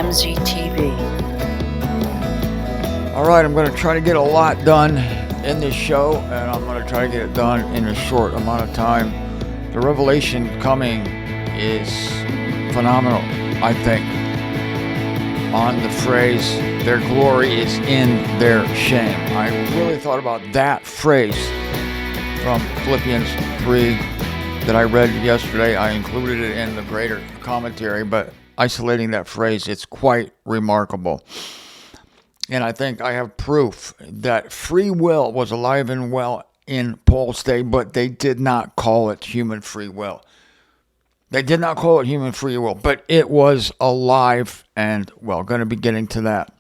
MZTV. All right, I'm going to try to get a lot done in this show, and I'm going to try to get it done in a short amount of time. The revelation coming is phenomenal, I think, on the phrase, their glory is in their shame. I really thought about that phrase from Philippians 3 that I read yesterday. I included it in the greater commentary, but isolating that phrase, it's quite remarkable. And I think I have proof that free will was alive and well in Paul's day, but they did not call it human free will. They did not call it human free will, but it was alive and well. Going to be getting to that.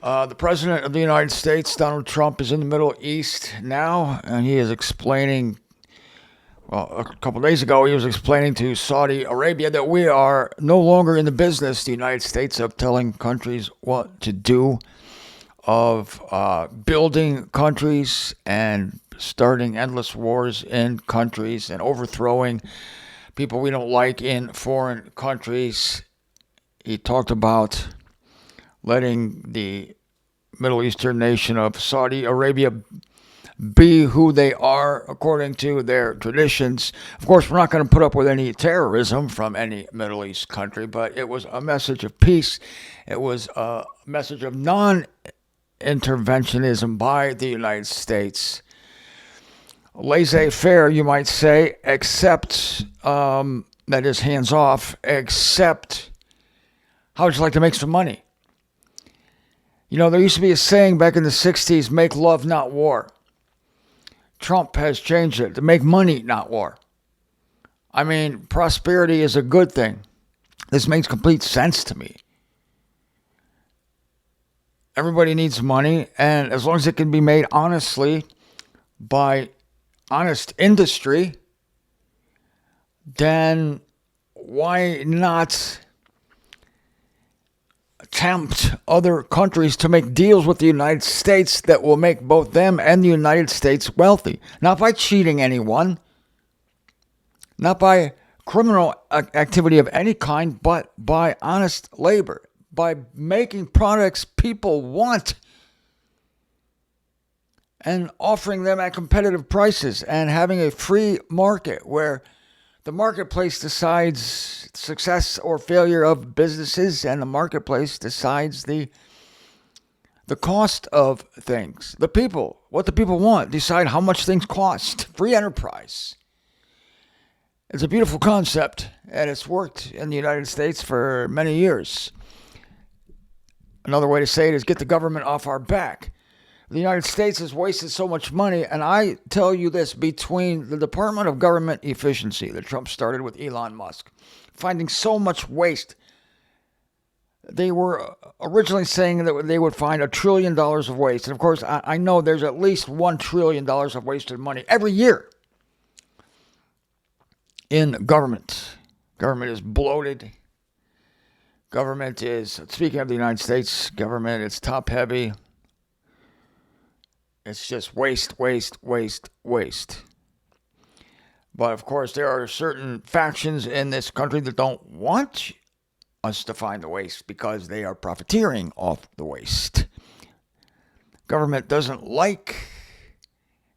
The President of the United States, Donald Trump, is in the Middle East now, and he is explaining, well, a couple of days ago, he was explaining to Saudi Arabia that we are no longer in the business, the United States, of telling countries what to do, of building countries and starting endless wars in countries and overthrowing people we don't like in foreign countries. He talked about letting the Middle Eastern nation of Saudi Arabia be who they are according to their traditions. Of course, we're not going to put up with any terrorism from any Middle East country, but it was a message of peace. It was a message of non-interventionism by the United States. Laissez-faire, you might say, except, that is hands-off, except, how would you like to make some money? You know, there used to be a saying back in the 60s, make love, not war. Trump has changed it to make money, not war. I mean, prosperity is a good thing. This makes complete sense to me. Everybody needs money, and as long as it can be made honestly by honest industry, then why not tempt other countries to make deals with the United States that will make both them and the United States wealthy? Not by cheating anyone, not by criminal activity of any kind, but by honest labor, by making products people want and offering them at competitive prices and having a free market where the marketplace decides success or failure of businesses, and the marketplace decides the cost of things. The people, what the people want, decide how much things cost. Free enterprise. It's a beautiful concept, and it's worked in the United States for many years. Another way to say it is get the government off our back. The United States has wasted so much money, and I tell you this, between the Department of Government Efficiency that Trump started with Elon Musk, finding so much waste. They were originally saying that they would find $1 trillion of waste. And of course, I know there's at least $1 trillion of wasted money every year in government. Government is bloated. Government is, speaking of the United States government, it's top heavy. It's just waste, waste, waste, waste. But of course, there are certain factions in this country that don't want us to find the waste because they are profiteering off the waste. Government doesn't like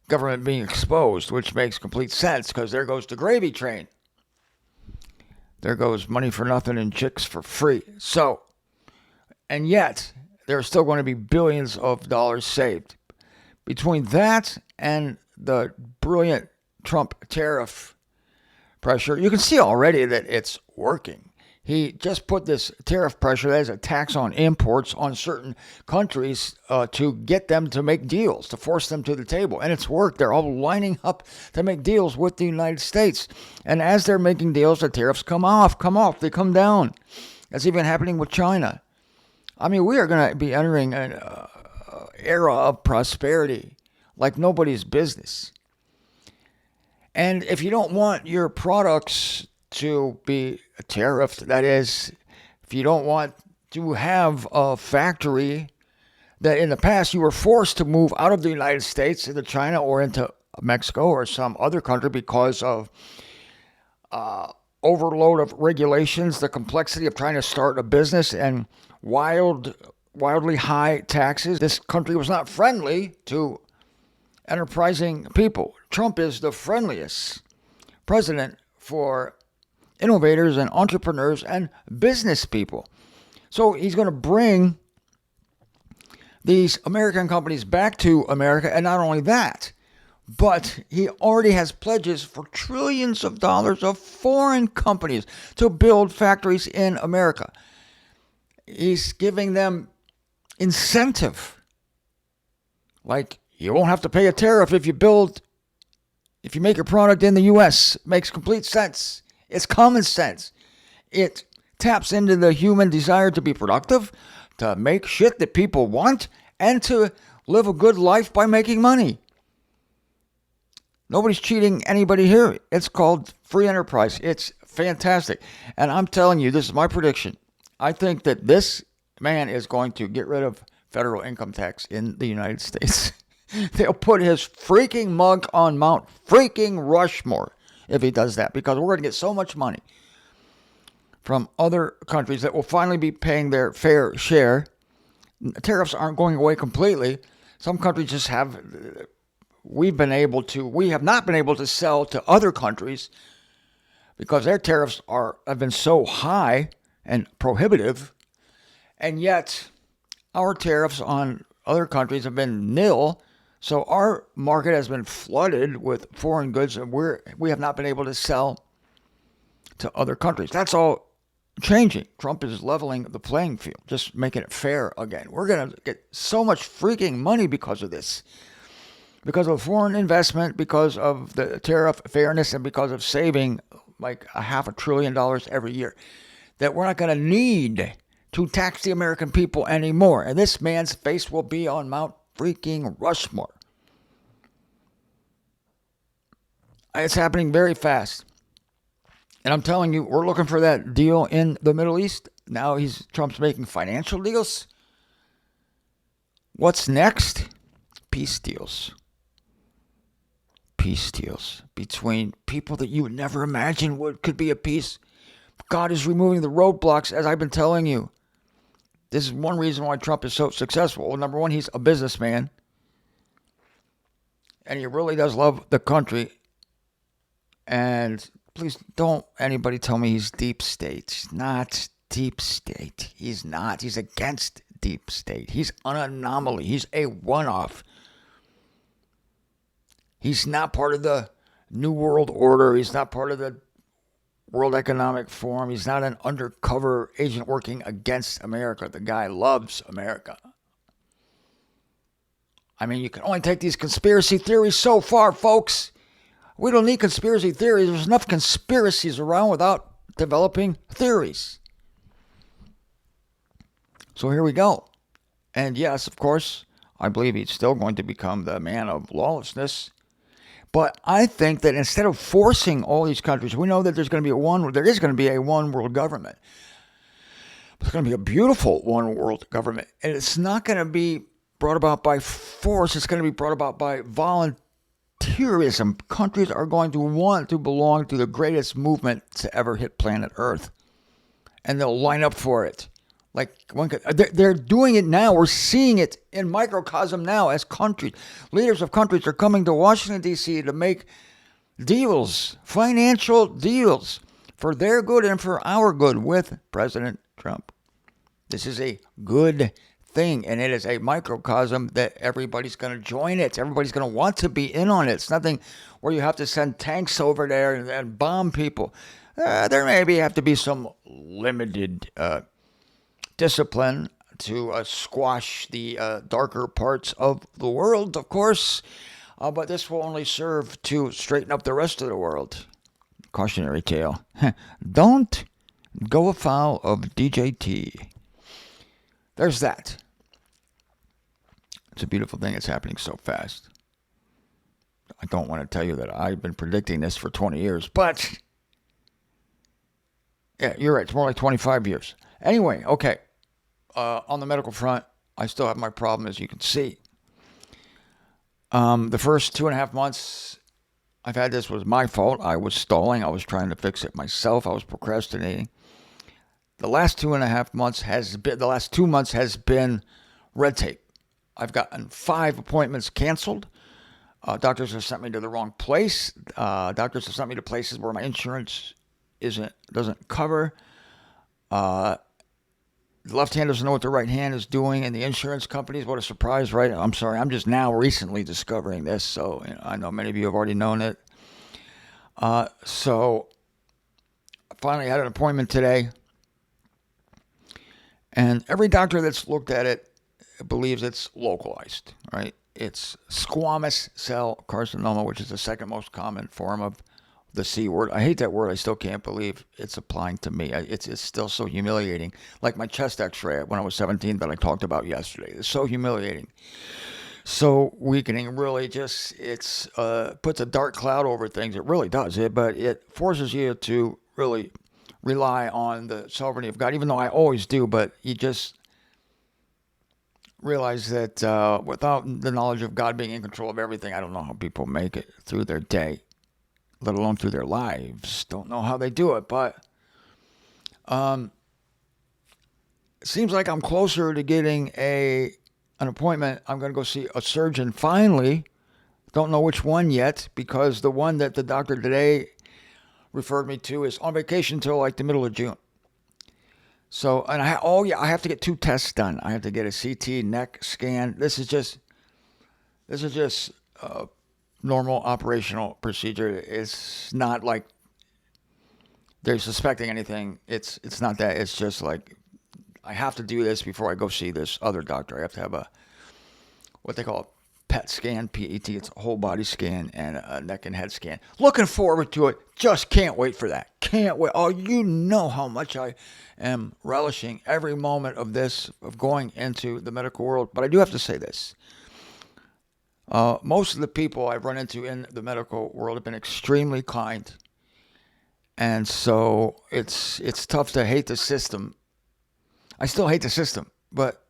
government being exposed, which makes complete sense because there goes the gravy train. There goes money for nothing and chicks for free. So, and yet, there are still going to be billions of dollars saved. Between that and the brilliant Trump tariff pressure, you can see already that it's working. He just put this tariff pressure as a tax on imports on certain countries to get them to make deals, to force them to the table. And it's worked. They're all lining up to make deals with the United States. And as they're making deals, the tariffs come off, they come down. That's even happening with China. I mean, we are going to be entering an era of prosperity like nobody's business. And if you don't want your products to be tariffed, that is, if you don't want to have a factory that in the past you were forced to move out of the United States into China or into Mexico or some other country because of overload of regulations, the complexity of trying to start a business, and wildly high taxes. This country was not friendly to enterprising people. Trump is the friendliest president for innovators and entrepreneurs and business people. So he's going to bring these American companies back to America. And not only that, but he already has pledges for trillions of dollars of foreign companies to build factories in America. He's giving them incentive. Like, you won't have to pay a tariff if you make your product in the U.S. It makes complete sense. It's common sense. It taps into the human desire to be productive, to make shit that people want, and to live a good life by making money. Nobody's cheating anybody here. It's called free enterprise. It's fantastic. And I'm telling you, this is my prediction. I think that this man is going to get rid of federal income tax in the United States. They'll put his freaking mug on Mount freaking Rushmore if he does that, because we're going to get so much money from other countries that will finally be paying their fair share. Tariffs aren't going away completely. Some countries just have. We have not been able to sell to other countries because their tariffs have been so high and prohibitive, and yet our tariffs on other countries have been nil. So our market has been flooded with foreign goods, and we have not been able to sell to other countries. That's all changing. Trump is leveling the playing field, just making it fair again. We're going to get so much freaking money because of this. Because of foreign investment, because of the tariff fairness, and because of saving like $500 billion every year, that we're not going to need to tax the American people anymore. And this man's face will be on Mount freaking Rushmore. It's happening very fast. And I'm telling you, we're looking for that deal in the Middle East. Now Trump's making financial deals. What's next? Peace deals. Peace deals between people that you would never imagine could be a peace. God is removing the roadblocks, as I've been telling you. This is one reason why Trump is so successful. Well, number one, he's a businessman. And he really does love the country. And please don't anybody tell me he's deep state. He's not deep state. He's not. He's against deep state. He's an anomaly. He's a one-off. He's not part of the New World Order. He's not part of the World Economic Forum. He's not an undercover agent working against America. The guy loves America. I mean, you can only take these conspiracy theories so far, folks. We don't need conspiracy theories. There's enough conspiracies around without developing theories. So here we go. And yes, of course, I believe he's still going to become the man of lawlessness. But I think that instead of forcing all these countries, we know that there is going to be a one world government. But it's going to be a beautiful one world government. And it's not going to be brought about by force. It's going to be brought about by volunteerism. Countries are going to want to belong to the greatest movement to ever hit planet Earth. And they'll line up for it. Like they're doing it now. We're seeing it in microcosm now as countries. Leaders of countries are coming to Washington, D.C. to make deals, financial deals, for their good and for our good with President Trump. This is a good thing, and it is a microcosm that everybody's going to join it. Everybody's going to want to be in on it. It's nothing where you have to send tanks over there and bomb people. There maybe have to be some limited discipline to squash the darker parts of the world, of course. But this will only serve to straighten up the rest of the world. Cautionary tale. Don't go afoul of DJT. There's that. It's a beautiful thing. It's happening so fast. I don't want to tell you that I've been predicting this for 20 years, but yeah, you're right. It's more like 25 years. Anyway, okay. On the medical front, I still have my problem, as you can see. The first 2.5 months, I've had this was my fault. I was stalling. I was trying to fix it myself. I was procrastinating. The last 2.5 months the last 2 months has been red tape. I've gotten 5 appointments canceled. Doctors have sent me to the wrong place. Doctors have sent me to places where my insurance doesn't cover. The left hand doesn't know what the right hand is doing, and the insurance companies, what a surprise, right? I'm sorry, I'm just now recently discovering this, so I know many of you have already known it. So I finally had an appointment today, and every doctor that's looked at it believes it's localized, right? It's squamous cell carcinoma, which is the second most common form of the C word. I hate that word. I still can't believe it's applying to me. It's still so humiliating. Like my chest x-ray when I was 17 that I talked about yesterday. It's so humiliating. So weakening. Really just, it's puts a dark cloud over things. It really does. But it forces you to really rely on the sovereignty of God, even though I always do. But you just realize that without the knowledge of God being in control of everything, I don't know how people make it through their day, let alone through their lives. Don't know how they do it, but it seems like I'm closer to getting an appointment. I'm going to go see a surgeon finally. Don't know which one yet, because the one that the doctor today referred me to is on vacation until like the middle of June. So, and I have to get 2 tests done. I have to get a CT neck scan. This is just a normal operational procedure. It's not like they're suspecting anything. It's not that. It's just like I have to do this before I go see this other doctor. I have to have what they call a PET scan, PET. It's a whole body scan and a neck and head scan. Looking forward to it. Just can't wait for that. Can't wait. Oh, you know how much I am relishing every moment of this, of going into the medical world. But I do have to say this. Most of the people I've run into in the medical world have been extremely kind. And so it's tough to hate the system. I still hate the system, but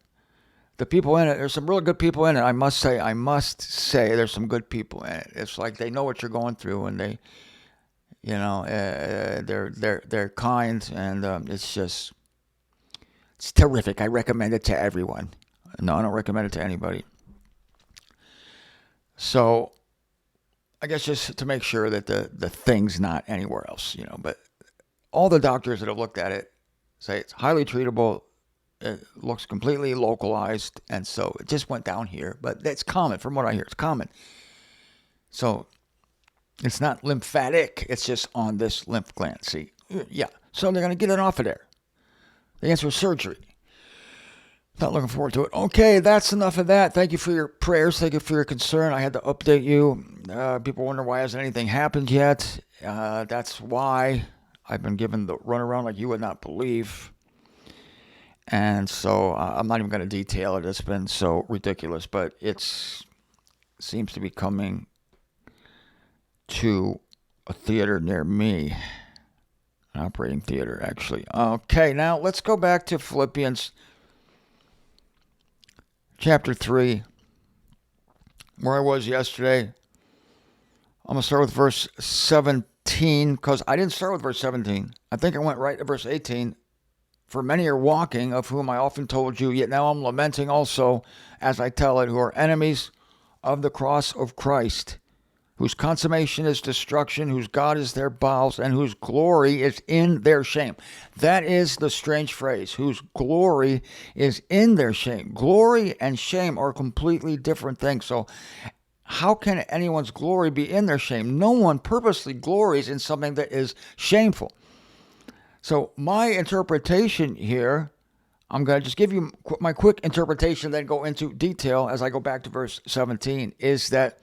the people in it, there's some really good people in it. I must say there's some good people in it. It's like they know what you're going through, and they, they're kind, and it's terrific. I recommend it to everyone. No, I don't recommend it to anybody. So I guess just to make sure that the thing's not anywhere else, but all the doctors that have looked at it say it's highly treatable. It looks completely localized, and so it just went down here. But that's common, from what I hear. It's common. So it's not lymphatic. It's just on this lymph gland. See, yeah. So they're going to get it off of there. The answer is surgery. Not looking forward to it. Okay, that's enough of that. Thank you for your prayers. Thank you for your concern. I had to update you. People wonder why hasn't anything happened yet. That's why I've been given the runaround like you would not believe. And so I'm not even going to detail it. It's been so ridiculous, but it seems to be coming to a theater near me. An operating theater, actually. Okay, now let's go back to Philippians chapter 3, where I was yesterday. I'm going to start with verse 17, because I didn't start with verse 17. I think I went right to verse 18. For many are walking, of whom I often told you, yet now I'm lamenting also, as I tell it, who are enemies of the cross of Christ, whose consummation is destruction, whose God is their bowels, and whose glory is in their shame. That is the strange phrase, whose glory is in their shame. Glory and shame are completely different things. So how can anyone's glory be in their shame? No one purposely glories in something that is shameful. So my interpretation here, I'm going to just give you my quick interpretation, then go into detail as I go back to verse 17, is that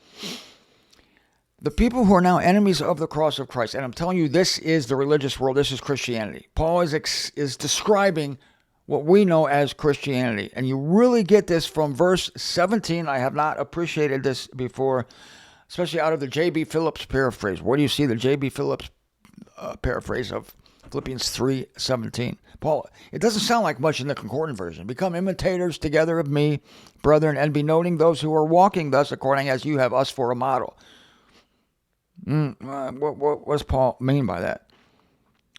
the people who are now enemies of the cross of Christ, and I'm telling you, this is the religious world, this is Christianity. Paul is describing what we know as Christianity. And you really get this from verse 17. I have not appreciated this before, especially out of the J.B. Phillips paraphrase. Where do you see the J.B. Phillips paraphrase of Philippians 3:17? Paul, it doesn't sound like much in the concordant version. Become imitators together of me, brethren, and be noting those who are walking thus according as you have us for a model. What does Paul mean by that?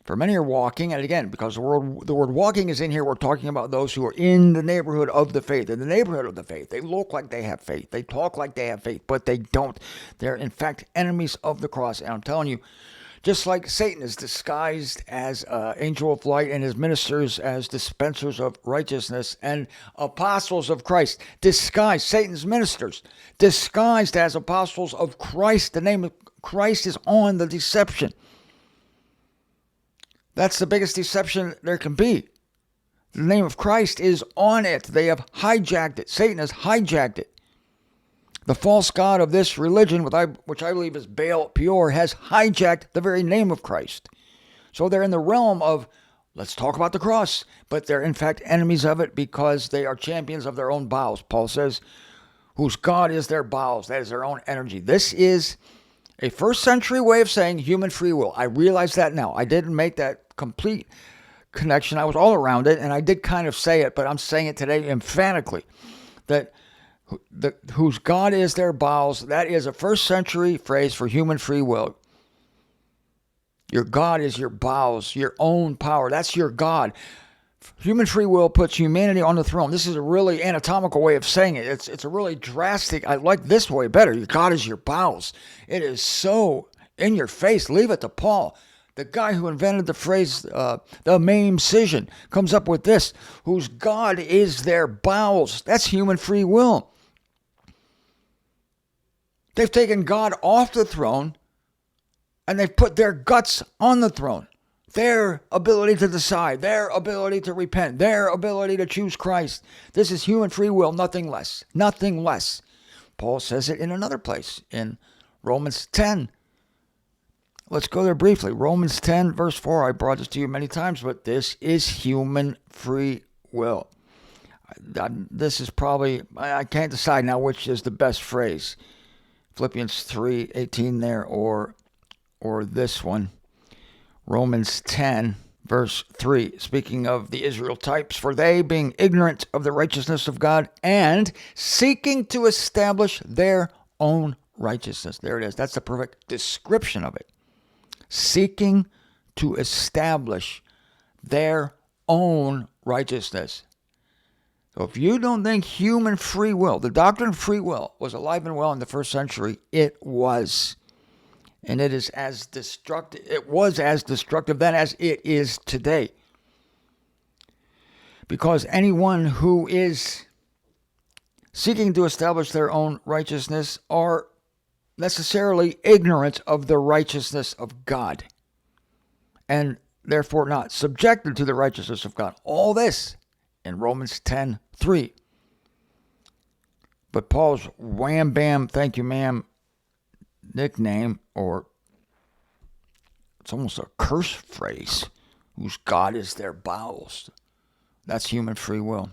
For many are walking, and again, because the word walking is in here, we're talking about those who are in the neighborhood of the faith. In the neighborhood of the faith, they look like they have faith. They talk like they have faith, but they don't. They're, in fact, enemies of the cross. And I'm telling you, just like Satan is disguised as angel of light and his ministers as dispensers of righteousness and apostles of Christ, disguised, Satan's ministers, disguised as apostles of Christ. The name of Christ is on the deception. That's the biggest deception there can be. The name of Christ is on it. They have hijacked it. Satan has hijacked it. The false god of this religion, which I believe is Baal Peor, has hijacked the very name of Christ. So they're in the realm of, let's talk about the cross, but they're in fact enemies of it because they are champions of their own bowels. Paul says, whose God is their bowels, that is their own energy. This is a first century way of saying human free will. I realize that now. I didn't make that complete connection. I was all around it, and I did kind of say it, but I'm saying it today emphatically, that whose God is their bowels, that is a first century phrase for human free will. Your God is your bowels, your own power. That's your God. Human free will puts humanity on the throne. This is a really anatomical way of saying it. It's a really drastic. I like this way better. Your God is your bowels. It is so in your face. Leave it to Paul. The guy who invented the phrase, the maimcision, comes up with this, whose God is their bowels. That's human free will. They've taken God off the throne, and they've put their guts on the throne. Their ability to decide, their ability to repent, their ability to choose Christ. This is human free will, nothing less. Nothing less. Paul says it in another place, in Romans 10. Let's go there briefly. Romans 10, verse 4. I brought this to you many times, but this is human free will. This is probably, I can't decide now which is the best phrase. Philippians 3:18 there, or this one. Romans 10, verse 3, speaking of the Israel types, for they, being ignorant of the righteousness of God and seeking to establish their own righteousness. There it is. That's the perfect description of it. Seeking to establish their own righteousness. So if you don't think human free will, the doctrine of free will, was alive and well in the first century, it was. And it is as destructive. It was as destructive then as it is today. Because anyone who is seeking to establish their own righteousness are necessarily ignorant of the righteousness of God, and therefore not subjected to the righteousness of God. All this in Romans 10:3. But Paul's wham bam, thank you ma'am nickname, or it's almost a curse phrase, whose God is their bowels. That's human free will.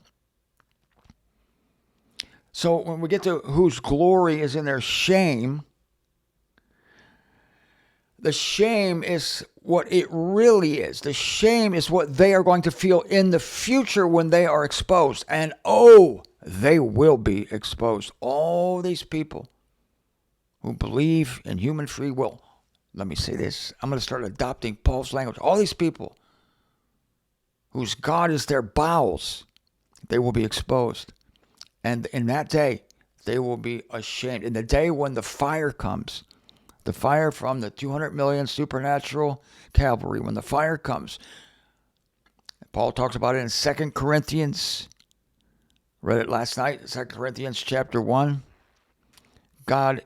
So when we get to whose glory is in their shame, the shame is what it really is. The shame is what they are going to feel in the future when they are exposed. And oh, they will be exposed. All these people who believe in human free will. Let me say this. I'm going to start adopting Paul's language. All these people whose God is their bowels, they will be exposed. And in that day, they will be ashamed. In the day when the fire comes, the fire from the 200 million supernatural cavalry, when the fire comes, Paul talks about it in 2 Corinthians. Read it last night, 2 Corinthians chapter 1. God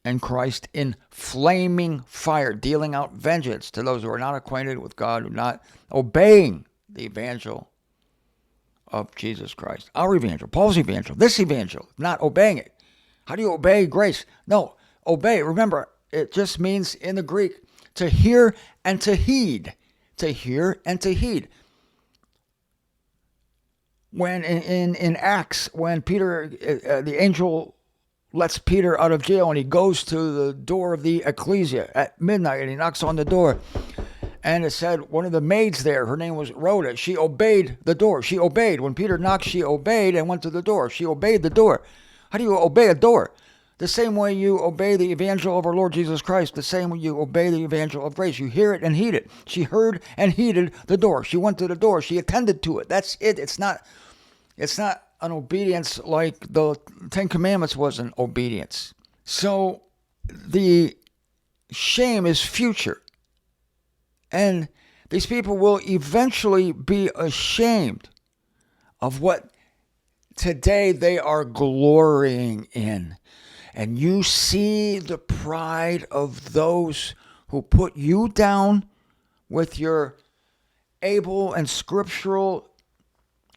and Christ in flaming fire, dealing out vengeance to those who are not acquainted with God, who are not obeying the evangel of Jesus Christ. Our evangel, Paul's evangel, this evangel, not obeying it. How do you obey grace? No, obey. Remember, it just means in the Greek to hear and to heed. To hear and to heed. When in Acts, when Peter, the angel lets Peter out of jail and he goes to the door of the ecclesia at midnight and he knocks on the door. And it said one of the maids there, her name was Rhoda, she obeyed the door. She obeyed. When Peter knocked, she obeyed and went to the door. She obeyed the door. How do you obey a door? The same way you obey the evangel of our Lord Jesus Christ, the same way you obey the evangel of grace. You hear it and heed it. She heard and heeded the door. She went to the door. She attended to it. That's it. It's not an obedience like the Ten Commandments was an obedience. So the shame is future. And these people will eventually be ashamed of what today they are glorying in. And you see the pride of those who put you down with your able and scriptural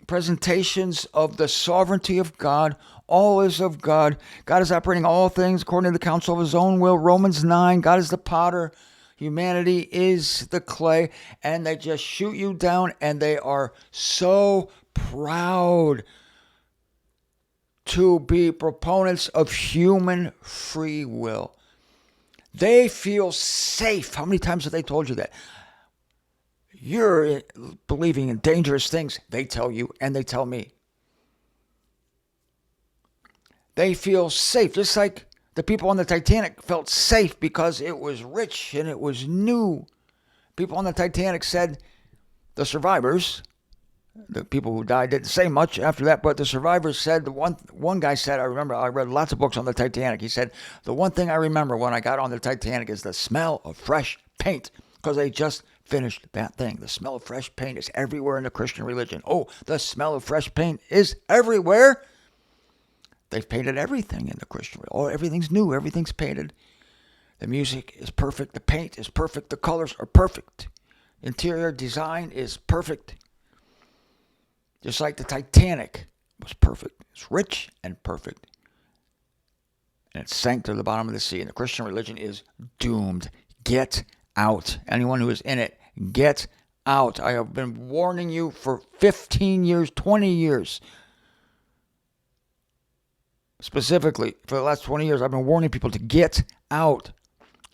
presentations of the sovereignty of God. All is of God. God is operating all things according to the counsel of his own will. Romans 9, God is the potter. Humanity is the clay. And they just shoot you down, and they are so proud to be proponents of human free will. They feel safe. How many times have they told you that? You're believing in dangerous things, they tell you, and they tell me. They feel safe, just like the people on the Titanic felt safe because it was rich and it was new. People on the Titanic said, the survivors, the people who died didn't say much after that, but the survivors said, the one guy said, I remember, I read lots of books on the Titanic. He said, the one thing I remember when I got on the Titanic is the smell of fresh paint, because they just finished that thing. The smell of fresh paint is everywhere in the Christian religion. Oh, the smell of fresh paint is everywhere. They've painted everything in the Christian religion. Oh, everything's new. Everything's painted. The music is perfect. The paint is perfect. The colors are perfect. Interior design is perfect. Just like the Titanic was perfect. It's rich and perfect. And it sank to the bottom of the sea. And the Christian religion is doomed. Get out. Anyone who is in it, get out. I have been warning you for 15 years, 20 years. Specifically, for the last 20 years, I've been warning people to get out.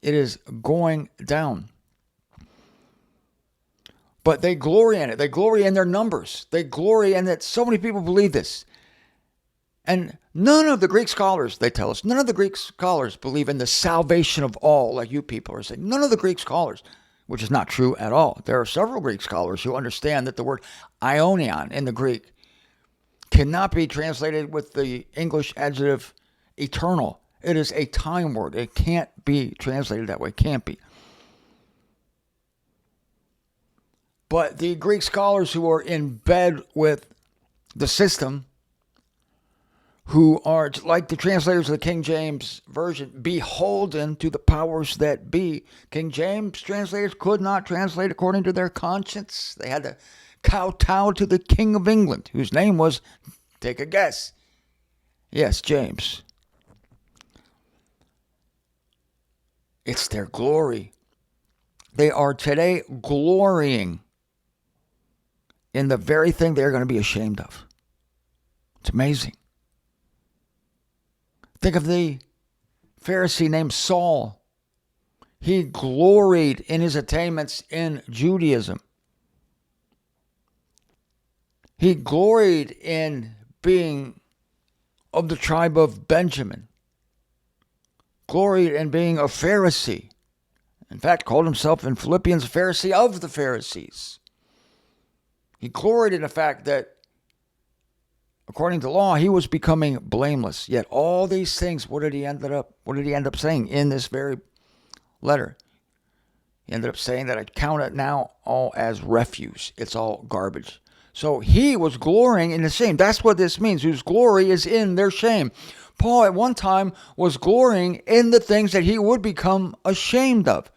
It is going down. But they glory in it. They glory in their numbers. They glory in that so many people believe this. And none of the Greek scholars, they tell us, none of the Greek scholars believe in the salvation of all, like you people are saying. None of the Greek scholars, which is not true at all. There are several Greek scholars who understand that the word aionion in the Greek cannot be translated with the English adjective eternal. It is a time word. It can't be translated that way. It can't be. But the Greek scholars who are in bed with the system, who are, like the translators of the King James Version, beholden to the powers that be. King James translators could not translate according to their conscience. They had to kowtow to the King of England, whose name was, take a guess. Yes, James. It's their glory. They are today glorying in the very thing they're going to be ashamed of. It's amazing. Think of the Pharisee named Saul. He gloried in his attainments in Judaism. He gloried in being of the tribe of Benjamin. Gloried in being a Pharisee. In fact, called himself in Philippians a Pharisee of the Pharisees. He gloried in the fact that, according to law, he was becoming blameless. Yet all these things, what did he end up saying in this very letter? He ended up saying that I count it now all as refuse. It's all garbage. So he was glorying in the shame. That's what this means. Whose glory is in their shame. Paul at one time was glorying in the things that he would become ashamed of.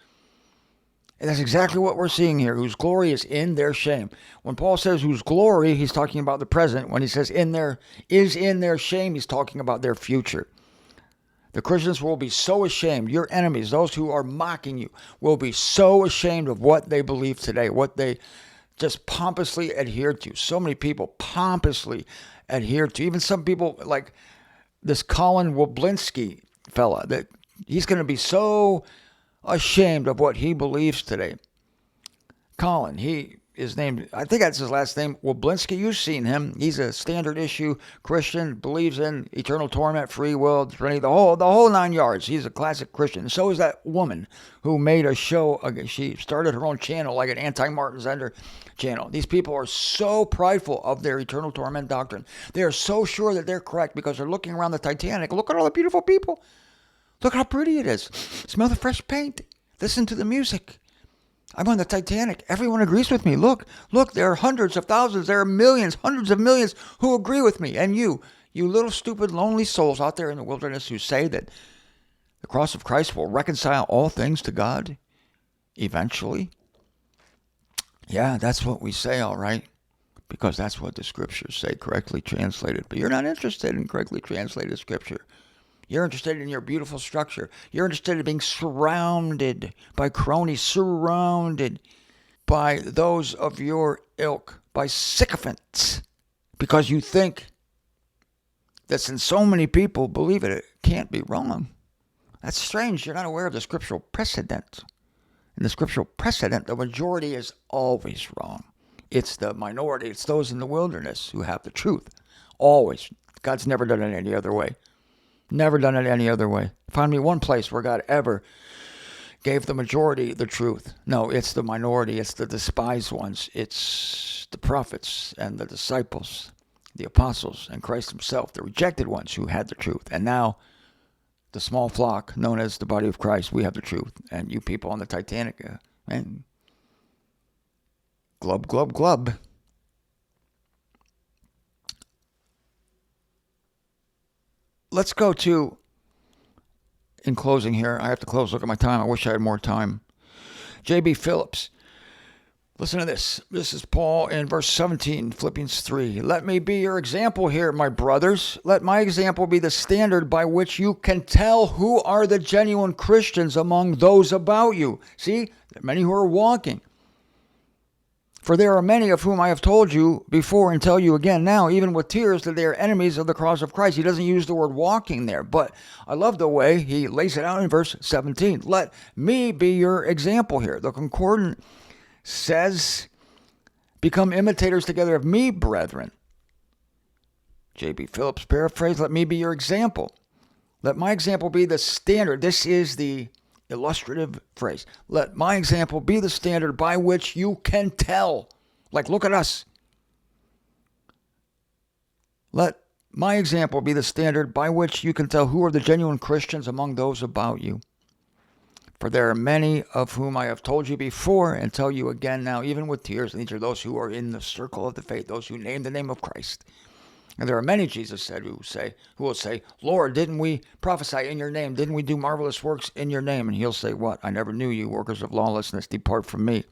And that's exactly what we're seeing here. Whose glory is in their shame. When Paul says whose glory, he's talking about the present. When he says in their shame, he's talking about their future. The Christians will be so ashamed. Your enemies, those who are mocking you, will be so ashamed of what they believe today, what they just pompously adhere to. So many people pompously adhere to. Even some people like this Colin Woblinski fella, that he's going to be so ashamed of what he believes today. Colin, he his name, I think that's his last name, Woblinski. You've seen him. He's a standard issue Christian, believes in eternal torment, free will, Trinity, the whole 9 yards. He's a classic Christian. And so is that woman who made a show. She started her own channel, like an anti-Martin Zender channel. These people are so prideful of their eternal torment doctrine. They are so sure that they're correct because they're looking around the Titanic. Look at all the beautiful people. Look how pretty it is. Smell the fresh paint. Listen to the music. I'm on the Titanic. Everyone agrees with me. Look, there are hundreds of thousands, there are millions, hundreds of millions who agree with me. And you little stupid lonely souls out there in the wilderness who say that the cross of Christ will reconcile all things to God eventually. Yeah, that's what we say, all right, because that's what the scriptures say, correctly translated. But you're not interested in correctly translated scripture. You're interested in your beautiful structure. You're interested in being surrounded by cronies, surrounded by those of your ilk, by sycophants, because you think that since so many people believe it, it can't be wrong. That's strange. You're not aware of the scriptural precedent. In the scriptural precedent, the majority is always wrong. It's the minority. It's those in the wilderness who have the truth. Always. God's never done it any other way. Never done it any other way. Find me one place where God ever gave the majority the truth. No, it's the minority. It's the despised ones. It's the prophets and the disciples, the apostles, and Christ himself, the rejected ones who had the truth. And now, the small flock known as the body of Christ, we have the truth. And you people on the Titanic, man, glub, glub, glub. Let's go to, in closing here, I have to close, look at my time. I wish I had more time. J.B. Phillips. Listen to this. This is Paul in verse 17, Philippians 3. Let me be your example here, my brothers. Let my example be the standard by which you can tell who are the genuine Christians among those about you. See, there are many who are walking. For there are many of whom I have told you before and tell you again now, even with tears, that they are enemies of the cross of Christ. He doesn't use the word walking there, but I love the way he lays it out in verse 17. Let me be your example here. The Concordant says, become imitators together of me, brethren. J.B. Phillips paraphrase, let me be your example. Let my example be the standard. This is the illustrative phrase. Let my example be the standard by which you can tell. Like, look at us. Let my example be the standard by which you can tell who are the genuine Christians among those about you. For there are many of whom I have told you before and tell you again now, even with tears. And these are those who are in the circle of the faith, those who name the name of Christ. And there are many, Jesus said, who will say, Lord, didn't we prophesy in your name? Didn't we do marvelous works in your name? And he'll say, what? I never knew you, workers of lawlessness. Depart from me.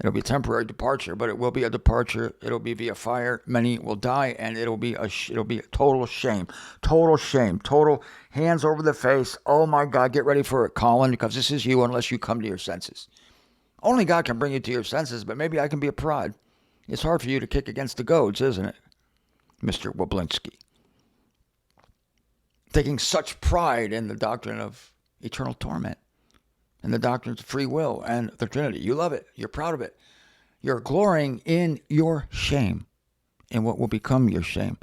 It'll be a temporary departure, but it will be a departure. It'll be via fire. Many will die, and it'll be a total shame. Total shame. Total hands over the face. Oh, my God, get ready for it, Colin, because this is you unless you come to your senses. Only God can bring you to your senses, but maybe I can be a prod. It's hard for you to kick against the goads, isn't it, Mr. Woblinski? Taking such pride in the doctrine of eternal torment and the doctrines of free will and the Trinity. You love it. You're proud of it. You're glorying in your shame, in what will become your shame.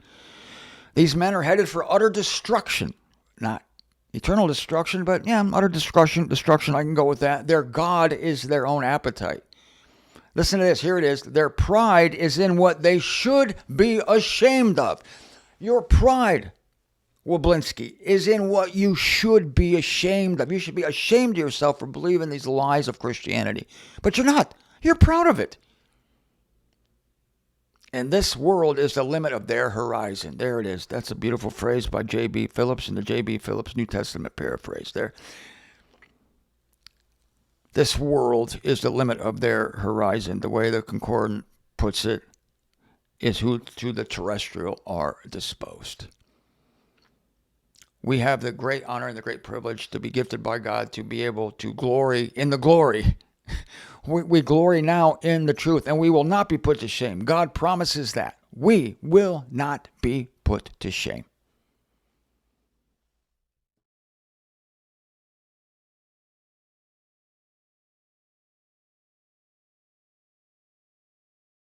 These men are headed for utter destruction. Not eternal destruction, but utter destruction. I can go with that. Their God is their own appetite. Listen to this. Here it is. Their pride is in what they should be ashamed of. Your pride, Woblinski, is in what you should be ashamed of. You should be ashamed of yourself for believing these lies of Christianity. But you're not. You're proud of it. And this world is the limit of their horizon. There it is. That's a beautiful phrase by J.B. Phillips in the J.B. Phillips New Testament paraphrase there. This world is the limit of their horizon. The way the Concordant puts it is who to the terrestrial are disposed. We have the great honor and the great privilege to be gifted by God to be able to glory in the glory. We glory now in the truth, and we will not be put to shame. God promises that. We will not be put to shame.